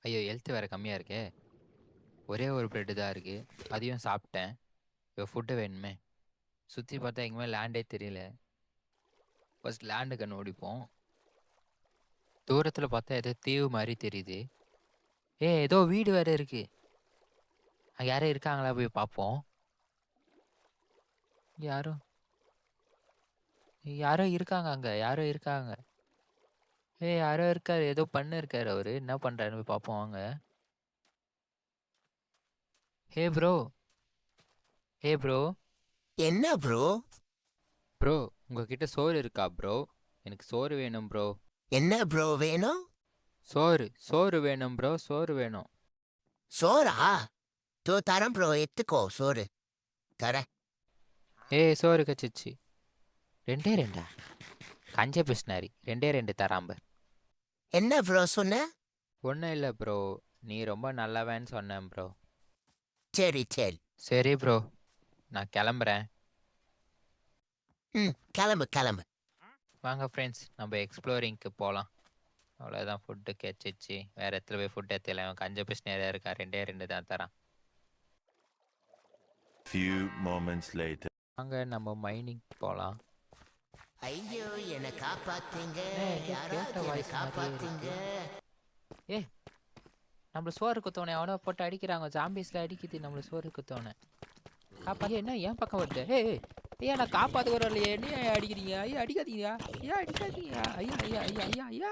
ஐயோ! ஹெல்த் வேற கம்மியா இருக்கே. ஒரே ஒரு பிரெட் தான் இருக்கு. அதையும் சாப்பிட்டேன். இப்போ ஃபுட்டு வேணுமே. சுத்தி பார்த்தா எங்கேயுமே லேண்டே தெரியல. ஃபர்ஸ்ட் லேண்டு கண்டுபிடிப்போம். தூரத்துல பார்த்தா ஏதோ தீவு மாரி தெரியுது. ஏதோ வீடு வேற இருக்கு. அங்க யாரும் இருக்காங்களா போய் பார்ப்போம். யாரோ யாரோ இருக்காங்க அங்க. யாரோ இருக்காங்க. யாரோ இருக்காரு. ஏதோ இருக்காரு அவரு. என்ன பண்றாருன்னு போய் பார்ப்போம் வாங்க. ஹே ப்ரோ. ஹே ப்ரோ. என்ன ப்ரோ? ப்ரோ உங்ககிட்ட சோறு இருக்கா ப்ரோ? எனக்கு சோறு வேணும் ப்ரோ. என்ன ப்ரோ வேணும்? சோறு வேணும் ப்ரோ. சோறு வேணும். சோறா? தரேன் ப்ரோ, எடுத்துக்கோ சோறு. தரேன். சோறு கச்சிச்சு. 2 2 கஞ்ச பிஸ்னாரி 2 2 தராம்பர். என்ன ப்ரோ சொன்ன? ஒன்றும் இல்லை ப்ரோ. நீ ரொம்ப நல்லவன்னு சொன்னேன் ப்ரோ. சரி சரி. சரி ப்ரோ. நான் கிளம்புறேன். கிளம்பு கிளம்பு. வாங்க ஃப்ரெண்ட்ஸ், நம்ம எக்ஸ்ப்ளோரிங்க்கு போகலாம். அவ்வளோதான், ஃபுட்டு கிடச்சிச்சு. வேறு இடத்துல போய் ஃபுட் எடுத்துல கஞ்ச பிஸ் நிறையா இருக்கா. 2 2 தான் தரான். Few moments later. வாங்க நம்ம மைனிங் போகலாம். ஐயோ, என்னை காப்பாத்துங்க. கேட்ட யாராவது என்னை வாய்ஸ் மாதிரியே காப்பாத்துங்க. இருக்கு. நம்மள சோறு குத்தவனே அவனை போட்டு அடிக்கிறாங்க. ஜாம்பிஸ்ல அடிக்குது நம்மள சோறு குத்தவனே. என்ன ஏன் பக்கம் வருது? ஐயா நான் காப்பாத்துக்கிற இல்லையே, என்ன அடிக்கிறீங்க? ஐயா அடிக்காதீங்க. ஐயா அடிக்காதீங்க. ஐயா ஐயா ஐயா ஐயா ஐயா.